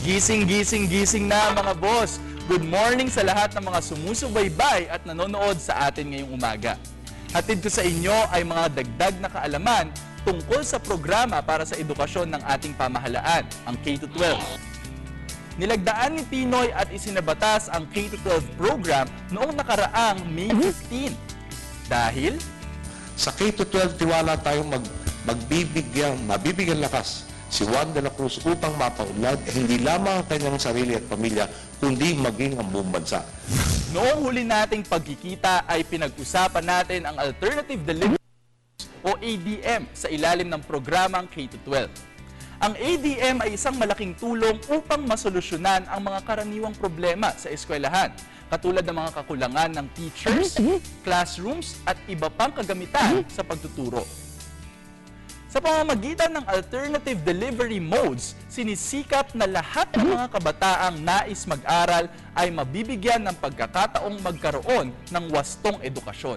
Gising na mga boss! Good morning sa lahat ng mga sumusubaybay at nanonood sa atin ngayong umaga. Hatid ko sa inyo ay mga dagdag na kaalaman tungkol sa programa para sa edukasyon ng ating pamahalaan, ang K-12. Nilagdaan ni Pinoy at isinabatas ang K-12 program noong nakaraang May 15. Dahil sa K-12, tiwala tayong mabibigyan lakas si Juan de la Cruz upang mapaunlad hindi lamang ang kanyang sarili at pamilya, kundi maging ang buong bansa. Noong huli nating pagkikita ay pinag-usapan natin ang Alternative Delivery o ADM sa ilalim ng programang K-12. Ang ADM ay isang malaking tulong upang masolusyonan ang mga karaniwang problema sa eskwelahan, katulad ng mga kakulangan ng teachers, classrooms at iba pang kagamitan sa pagtuturo. Sa pamamagitan ng alternative delivery modes, sinisikap na lahat ng mga kabataang nais mag-aral ay mabibigyan ng pagkakataong magkaroon ng wastong edukasyon.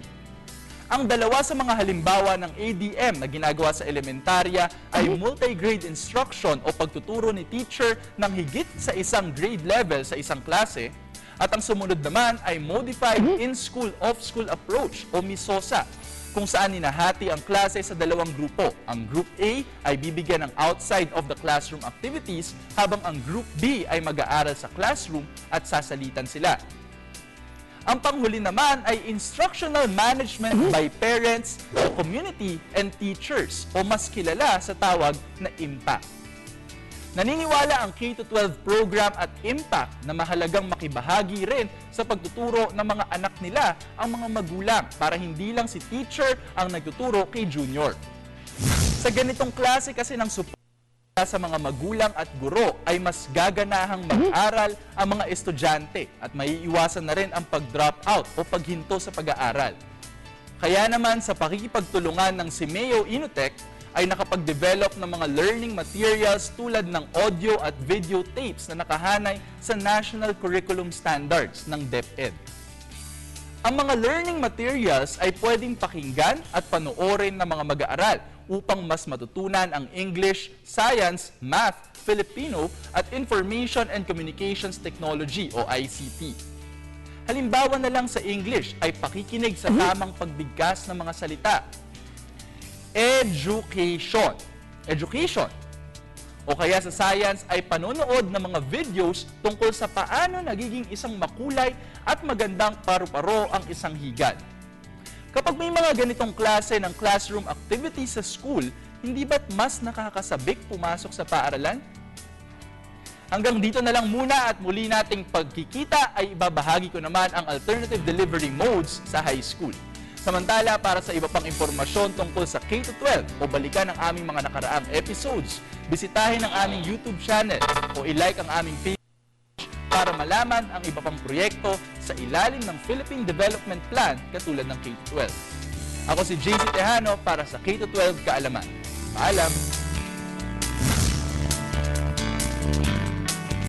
Ang dalawa sa mga halimbawa ng ADM na ginagawa sa elementarya ay multi-grade instruction o pagtuturo ni teacher ng higit sa isang grade level sa isang klase, at ang sumunod naman ay modified in-school, off-school approach o MISOSA, kung saan ninahati ang klase sa dalawang grupo. Ang Group A ay bibigyan ng outside of the classroom activities, habang ang Group B ay mag-aaral sa classroom at sasalitan sila. Ang panghuli naman ay instructional management by parents, community, and teachers, o mas kilala sa tawag na IMPACT. Naniniwala ang K-12 program at IMPACT na mahalagang makibahagi rin sa pagtuturo ng mga anak nila ang mga magulang, para hindi lang si teacher ang nagtuturo kay junior. Sa ganitong klase kasi ng support sa mga magulang at guro ay mas gaganahang mag-aral ang mga estudyante at maiiwasan na rin ang pag-drop out o paghinto sa pag-aaral. Kaya naman sa pakikipagtulungan ng CIMEO Inutech ay nakapag-develop ng mga learning materials tulad ng audio at video tapes na nakahanay sa National Curriculum Standards ng DepEd. Ang mga learning materials ay pwedeng pakinggan at panoorin ng mga mag-aaral upang mas matutunan ang English, Science, Math, Filipino at Information and Communications Technology o ICT. Halimbawa na lang sa English ay pakikinig sa tamang pagbigkas ng mga salita. Education. O kaya sa science ay panonood ng mga videos tungkol sa paano nagiging isang makulay at magandang paru-paro ang isang higad. Kapag may mga ganitong klase ng classroom activities sa school, hindi ba't mas nakakasabik pumasok sa paaralan? Hanggang dito na lang muna, at muli nating pagkikita ay ibabahagi ko naman ang alternative delivery modes sa high school. Samantala, para sa iba pang impormasyon tungkol sa K-12 o balikan ang aming mga nakaraang episodes, bisitahin ang aming YouTube channel o i-like ang aming page para malaman ang iba pang proyekto sa ilalim ng Philippine Development Plan katulad ng K-12. Ako si JC Tejano para sa K-12 Kaalaman. Paalam!